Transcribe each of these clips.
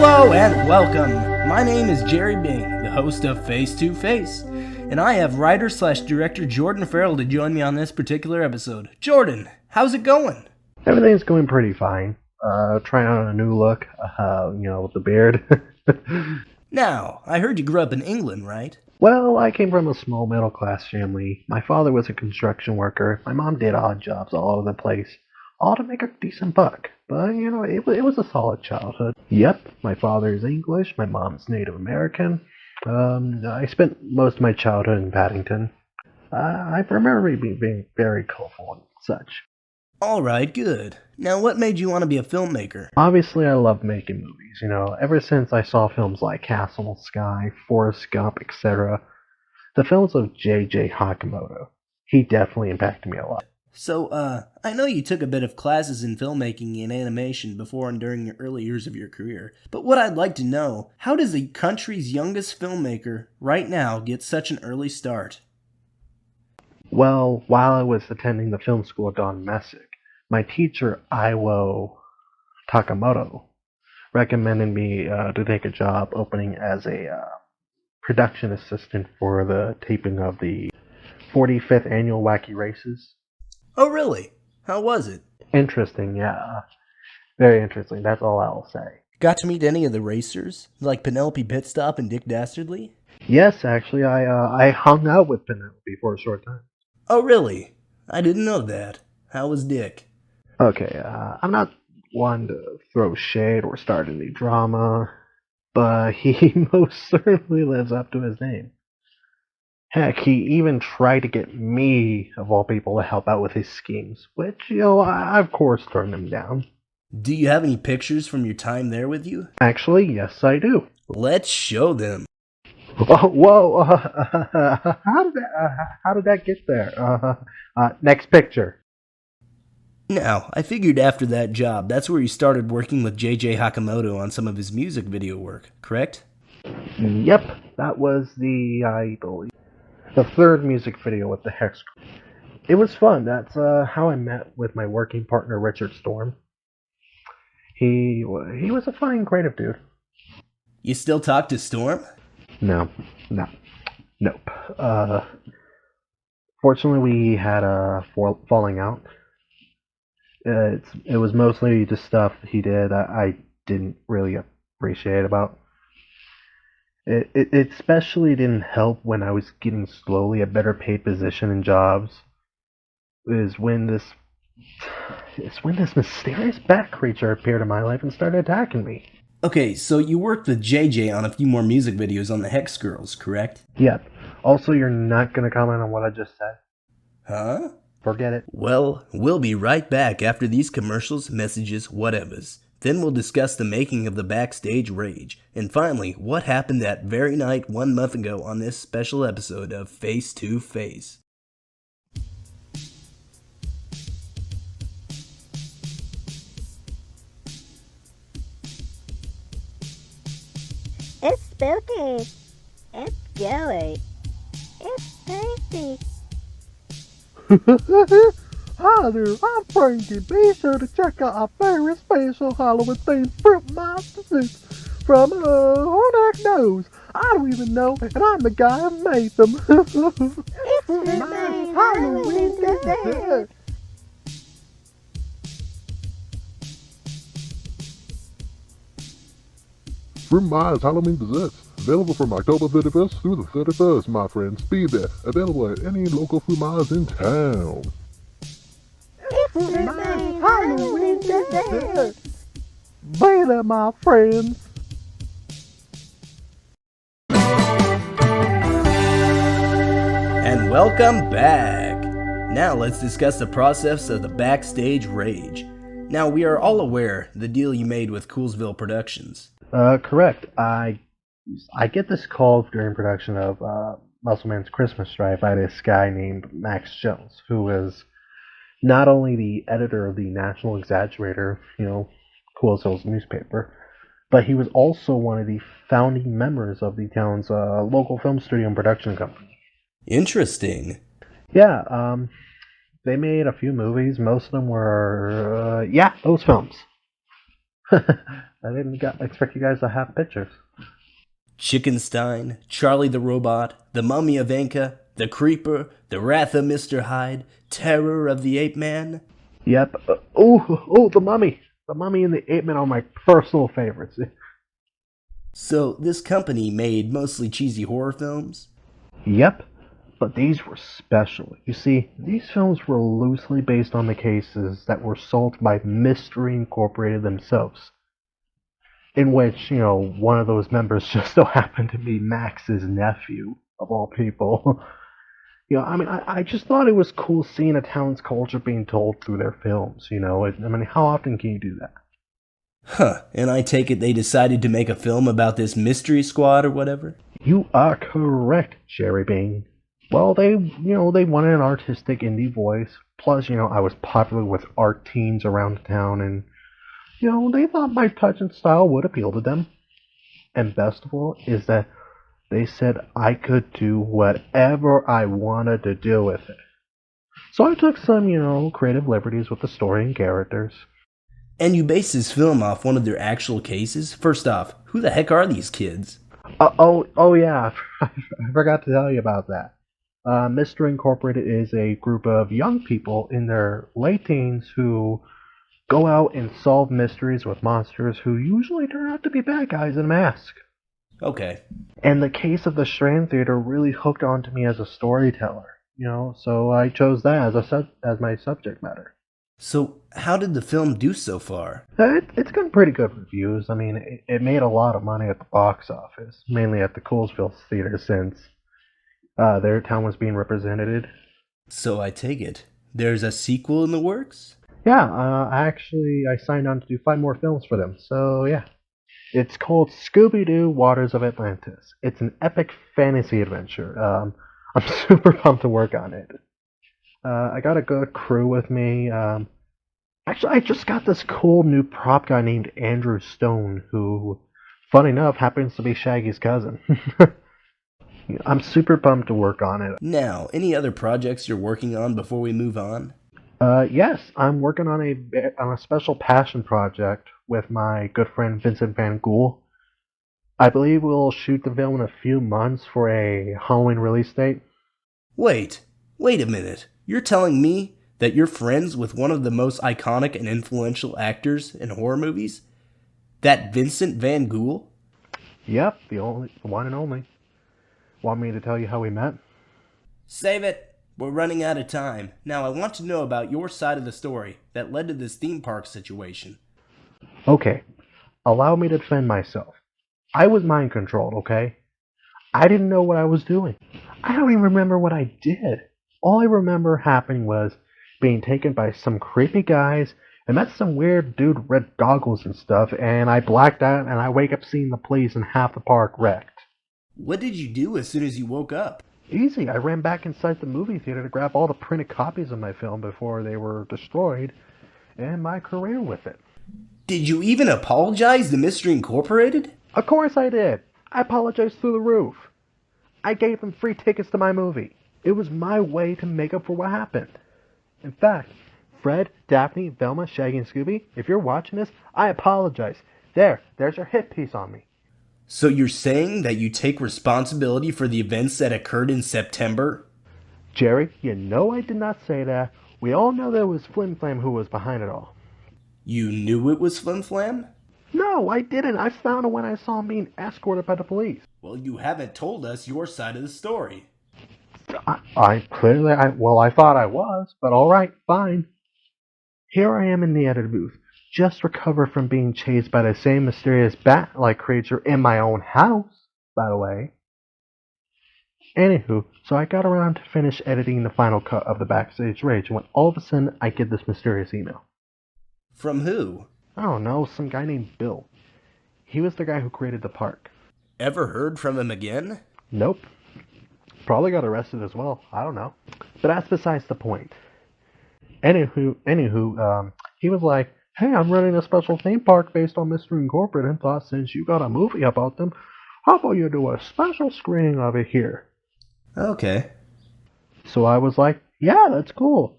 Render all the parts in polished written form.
Hello and welcome. My name is Jerry Bing, the host of Face to Face, and I have writer/director Jordan Farrell to join me on this particular episode. Jordan, how's it going? Everything's going pretty fine. Trying out a new look, with the beard. Now, I heard you grew up in England, right? Well, I came from a small middle-class family. My father was a construction worker. My mom did odd jobs all over the place, all to make a decent buck. But, it was a solid childhood. Yep, my father is English, my mom's Native American. I spent most of my childhood in Paddington. I remember being very colorful and such. Alright, good. Now, what made you want to be a filmmaker? Obviously, I love making movies, ever since I saw films like Castle in the Sky, Forrest Gump, etc. The films of J.J. Hakamoto. He definitely impacted me a lot. So, I know you took a bit of classes in filmmaking and animation before and during the early years of your career, but what I'd like to know, how does the country's youngest filmmaker right now get such an early start? Well, while I was attending the film school at Don Messick, my teacher, Iwo Takamoto, recommended me to take a job opening as a production assistant for the taping of the 45th annual Wacky Races. Oh, really? How was it? Interesting, yeah. Very interesting, that's all I'll say. Got to meet any of the racers? Like Penelope Pitstop and Dick Dastardly? Yes, actually, I hung out with Penelope for a short time. Oh, really? I didn't know that. How was Dick? Okay, I'm not one to throw shade or start any drama, but he most certainly lives up to his name. Heck, he even tried to get me, of all people, to help out with his schemes, which, I of course turned him down. Do you have any pictures from your time there with you? Actually, yes, I do. Let's show them. Oh, whoa, how did that get there? Next picture. Now, I figured after that job, that's where you started working with J.J. Hakamoto on some of his music video work, correct? Yep, that was I believe, the third music video with the Hex. It was fun. That's how I met with my working partner, Richard Storm. He was a fine, creative dude. You still talk to Storm? Nope. Fortunately, we had a falling out. It was mostly just stuff he did I didn't really appreciate about. It especially didn't help when I was getting slowly a better paid position in jobs. Is when this mysterious bat creature appeared in my life and started attacking me. Okay, so you worked with JJ on a few more music videos on the Hex Girls, correct? Yep. Also, you're not going to comment on what I just said. Huh? Forget it. Well, we'll be right back after these commercials, messages, whatevers. Then we'll discuss the making of the Backstage Rage. And finally, what happened that very night 1 month ago on this special episode of Face to Face. It's spooky. It's scary. It's tasty. Hi there, I'm Frankie. Be sure to check out our very special Halloween themed Fruit Monsters from who the heck knows? I don't even know, and I'm the guy who made them. It's my Halloween dessert. Fruit Miles Halloween desserts. Available from October 31st through the 31st, my friends. Be there. Available at any local Fruit Miles in town. It's my Halloween dessert. Be there, my friends. And welcome back! Now let's discuss the process of the Backstage Rage. Now, we are all aware the deal you made with Coolsville Productions. Correct. I get this call during production of Muscleman's Christmas Drive by this guy named Max Jones, who is not only the editor of the National Exaggerator, Coolsville's newspaper, but he was also one of the founding members of the town's local film studio and production company. Interesting. Yeah, they made a few movies. Most of them were, those films. I didn't expect you guys to have pictures. Chickenstein, Charlie the Robot, The Mummy of Anka, The Creeper, The Wrath of Mr. Hyde, Terror of the Ape Man. Yep. The Mummy. The Mummy and the Ape Man are my personal favorites. So this company made mostly cheesy horror films? Yep. But these were special. You see, these films were loosely based on the cases that were solved by Mystery Incorporated themselves. In which, one of those members just so happened to be Max's nephew, of all people. I just thought it was cool seeing a town's culture being told through their films, how often can you do that? Huh, and I take it they decided to make a film about this mystery squad or whatever? You are correct, Jerry Bean. Well, they wanted an artistic indie voice, plus, I was popular with art teens around town, and, they thought my touch and style would appeal to them. And best of all is that they said I could do whatever I wanted to do with it. So I took some, creative liberties with the story and characters. And you based this film off one of their actual cases? First off, who the heck are these kids? Yeah, I forgot to tell you about that. Mystery Incorporated is a group of young people in their late teens who go out and solve mysteries with monsters who usually turn out to be bad guys in a mask. Okay. And the case of the Strand Theater really hooked onto me as a storyteller, so I chose that as my subject matter. So, how did the film do so far? It's gotten pretty good reviews. I mean, it made a lot of money at the box office, mainly at the Coolsville Theater since their town was being represented. So I take it there's a sequel in the works? Yeah, I signed on to do 5 more films for them, so yeah. It's called Scooby-Doo Waters of Atlantis. It's an epic fantasy adventure. I'm super pumped to work on it. I got a good crew with me. I just got this cool new prop guy named Andrew Stone, who, fun enough, happens to be Shaggy's cousin. I'm super pumped to work on it. Now, any other projects you're working on before we move on? Yes, I'm working on a special passion project with my good friend Vincent Van Gool. I believe we'll shoot the film in a few months for a Halloween release date. Wait a minute. You're telling me that you're friends with one of the most iconic and influential actors in horror movies? That Vincent Van Gool? Yep, the one and only. Want me to tell you how we met? Save it. We're running out of time. Now I want to know about your side of the story that led to this theme park situation. Okay, allow me to defend myself. I was mind controlled, okay? I didn't know what I was doing. I don't even remember what I did. All I remember happening was being taken by some creepy guys and met some weird dude with red goggles and stuff, and I blacked out and I wake up seeing the police and half the park wrecked. What did you do as soon as you woke up? Easy. I ran back inside the movie theater to grab all the printed copies of my film before they were destroyed, and my career with it. Did you even apologize to Mystery Incorporated? Of course I did. I apologized through the roof. I gave them free tickets to my movie. It was my way to make up for what happened. In fact, Fred, Daphne, Velma, Shaggy, and Scooby, if you're watching this, I apologize. There's your hit piece on me. So you're saying that you take responsibility for the events that occurred in September? Jerry, you know I did not say that. We all know that it was Flim Flam who was behind it all. You knew it was Flim Flam? No, I didn't. I found him when I saw him being escorted by the police. Well, you haven't told us your side of the story. I thought I was, but alright, fine. Here I am in the editor booth, just recovered from being chased by the same mysterious bat-like creature in my own house, by the way. Anywho, so I got around to finish editing the final cut of the Backstage Rage when all of a sudden I get this mysterious email. From who? I don't know, some guy named Bill. He was the guy who created the park. Ever heard from him again? Nope. Probably got arrested as well. I don't know. But that's besides the point. Anywho, he was like, hey, I'm running a special theme park based on Mystery Incorporated and thought since you got a movie about them, how about you do a special screening of it here? Okay. So I was like, yeah, that's cool.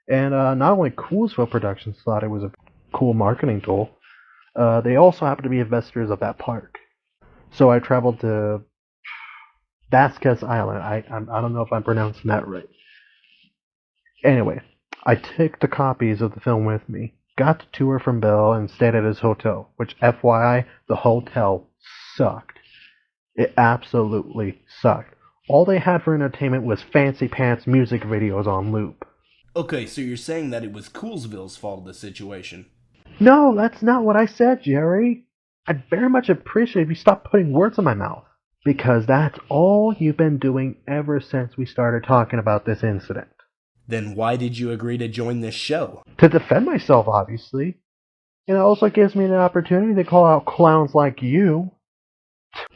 And not only Coolsville Productions thought it was a cool marketing tool, They also happen to be investors of that park. So I traveled to Vasquez Island. I don't know if I'm pronouncing that right. Anyway, I took the copies of the film with me, got the tour from Bill, and stayed at his hotel, which, FYI, the hotel sucked. It absolutely sucked. All they had for entertainment was fancy pants music videos on loop. Okay, so you're saying that it was Coolsville's fault of the situation. No, that's not what I said, Jerry. I'd very much appreciate if you stopped putting words in my mouth. Because that's all you've been doing ever since we started talking about this incident. Then why did you agree to join this show? To defend myself, obviously. And it also gives me an opportunity to call out clowns like you.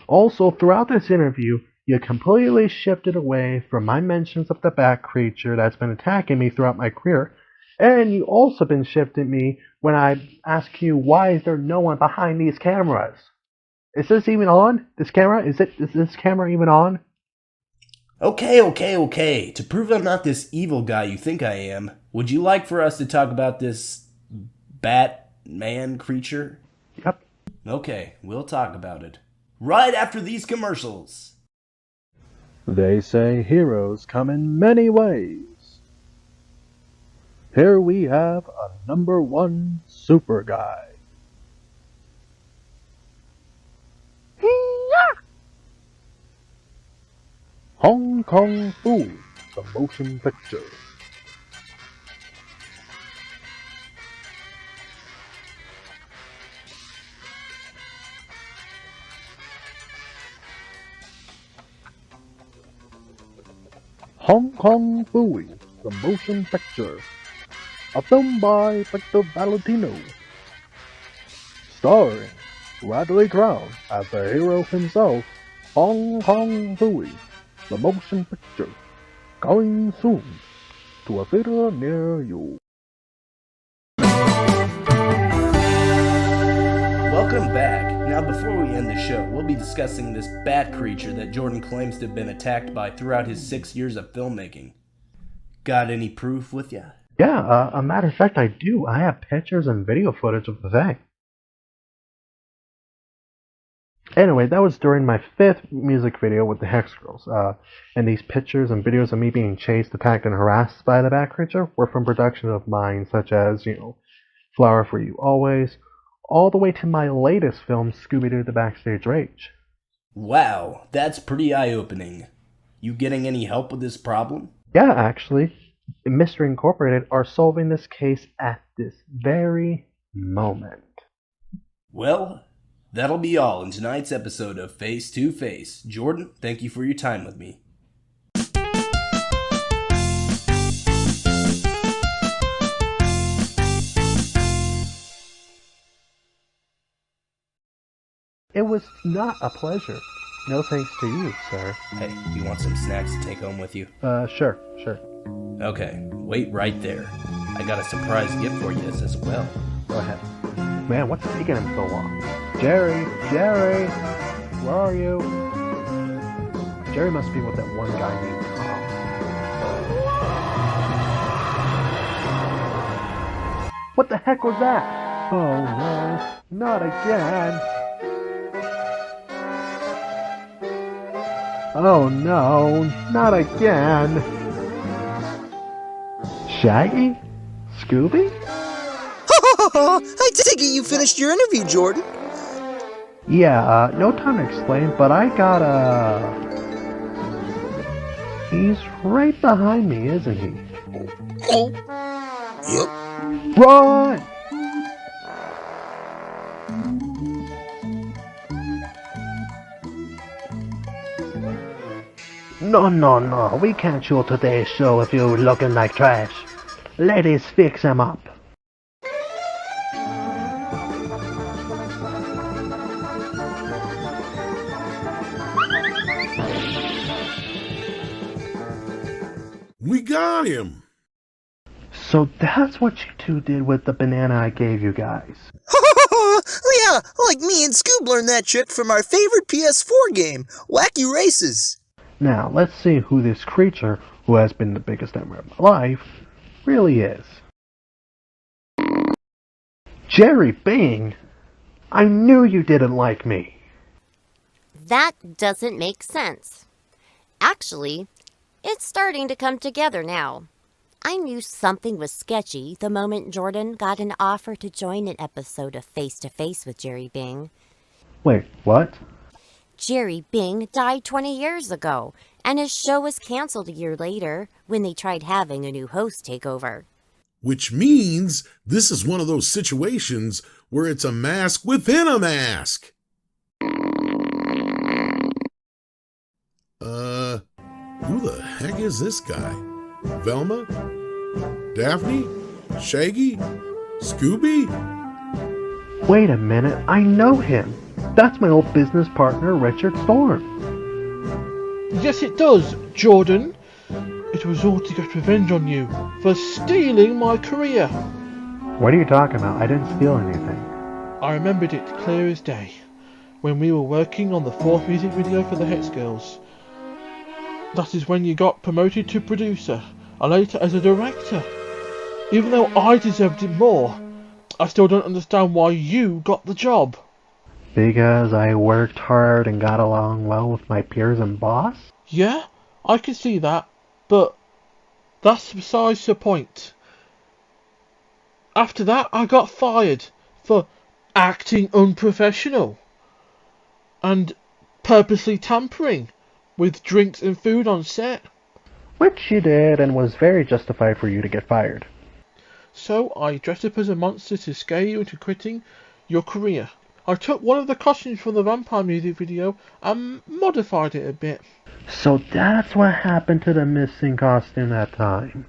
Also, throughout this interview, you completely shifted away from my mentions of the bat creature that's been attacking me throughout my career. And you also been shifting me when I ask you, why is there no one behind these cameras? Is this even on? This camera? Is this camera even on? Okay. To prove I'm not this evil guy you think I am, would you like for us to talk about this Batman creature? Yep. Okay, we'll talk about it. Right after these commercials. They say heroes come in many ways. Here we have a #1 super guy. Hong Kong Phooey, the motion picture. Hong Kong Phooey, the motion picture. A film by Victor Valentino. Starring Radley Crown as the hero himself, Hong Kong Phooey, the motion picture. Coming soon to a theater near you. Welcome back. Now before we end the show, we'll be discussing this bat creature that Jordan claims to have been attacked by throughout his 6 years of filmmaking. Got any proof with ya? Yeah, a matter of fact, I do. I have pictures and video footage of the thing. Anyway, that was during my 5th music video with the Hex Girls. And these pictures and videos of me being chased, attacked, and harassed by the bat creature were from production of mine, such as, Flower for You Always, all the way to my latest film, Scooby-Doo, The Backstage Rage. Wow, that's pretty eye-opening. You getting any help with this problem? Yeah, actually. Mystery Incorporated are solving this case at this very moment. Well, that'll be all in tonight's episode of Face to Face. Jordan, thank you for your time with me. It was not a pleasure. No thanks to you, sir. Hey, you want some snacks to take home with you? Sure. Okay, wait right there. I got a surprise gift for you as well. Go ahead. Man, what's taking him so long? Jerry! Where are you? Jerry must be with that one guy named Tom. What the heck was that? Oh no, not again! Oh no, not again! Shaggy? Scooby? I take it you finished your interview, Jordan. Yeah, no time to explain, but I got He's right behind me, isn't he? Oh. Yep. Run! No, we can't shoot today's show if you're looking like trash. Ladies, fix him up. We got him! So that's what you two did with the banana I gave you guys. Yeah, like me and Scoob learned that trick from our favorite PS4 game, Wacky Races. Now, let's see who this creature, who has been the biggest nightmare of my life, really is. Jerry Bing? I knew you didn't like me. That doesn't make sense. Actually, it's starting to come together now. I knew something was sketchy the moment Jordan got an offer to join an episode of Face to Face with Jerry Bing. Wait, what? Jerry Bing died 20 years ago, and his show was canceled a year later when they tried having a new host take over. Which means this is one of those situations where it's a mask within a mask. Who the heck is this guy? Velma? Daphne? Shaggy? Scooby? Wait a minute, I know him. That's my old business partner, Richard Storm. Yes, it does, Jordan. It was all to get revenge on you for stealing my career. What are you talking about? I didn't steal anything. I remembered it clear as day when we were working on the 4th music video for the Hex Girls. That is when you got promoted to producer and later as a director. Even though I deserved it more, I still don't understand why you got the job. Because I worked hard and got along well with my peers and boss? Yeah, I can see that, but that's besides the point. After that, I got fired for acting unprofessional and purposely tampering with drinks and food on set. Which you did, and was very justified for you to get fired. So I dressed up as a monster to scare you into quitting your career. I took one of the costumes from the vampire music video and modified it a bit. So that's what happened to the missing costume that time.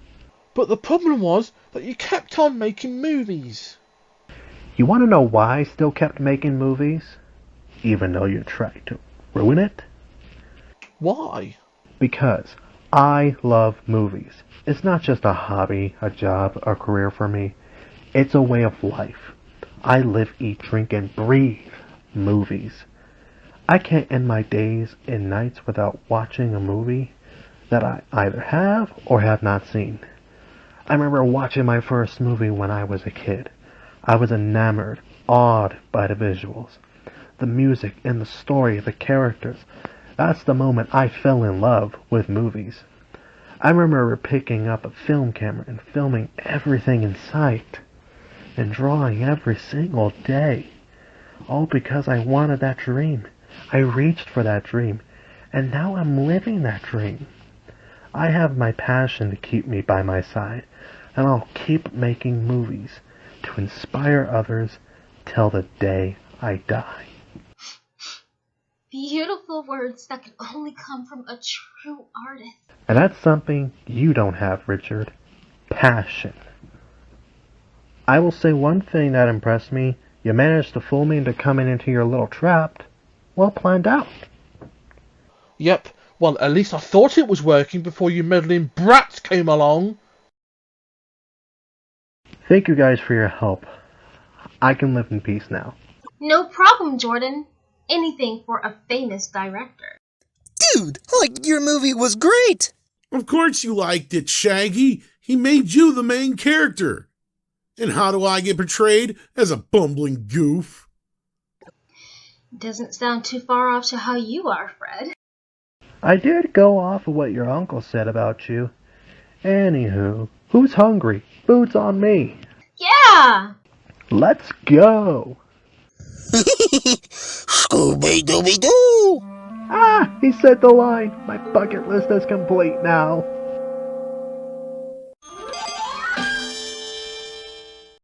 But the problem was that you kept on making movies. You want to know why I still kept making movies? Even though you tried to ruin it? Why? Because I love movies. It's not just a hobby, a job, a career for me. It's a way of life. I live, eat, drink, and breathe movies. I can't end my days and nights without watching a movie that I either have or have not seen. I remember watching my first movie when I was a kid. I was enamored, awed by the visuals, the music, and the story of the characters. That's the moment I fell in love with movies. I remember picking up a film camera and filming everything in sight and drawing every single day. All because I wanted that dream. I reached for that dream, and now I'm living that dream. I have my passion to keep me by my side, and I'll keep making movies to inspire others till the day I die. Beautiful words that can only come from a true artist. And that's something you don't have, Richard. Passion. I will say one thing that impressed me. You managed to fool me into coming into your little trap. Well planned out. Yep, well at least I thought it was working before you meddling brats came along. Thank you guys for your help. I can live in peace now. No problem, Jordan. Anything for a famous director. Dude, your movie was great! Of course you liked it, Shaggy. He made you the main character. And how do I get portrayed as a bumbling goof? Doesn't sound too far off to how you are, Fred. I did go off of what your uncle said about you. Anywho, who's hungry? Food's on me. Yeah! Let's go! Scooby-Dooby-Doo! Ah, he said the line. My bucket list is complete now.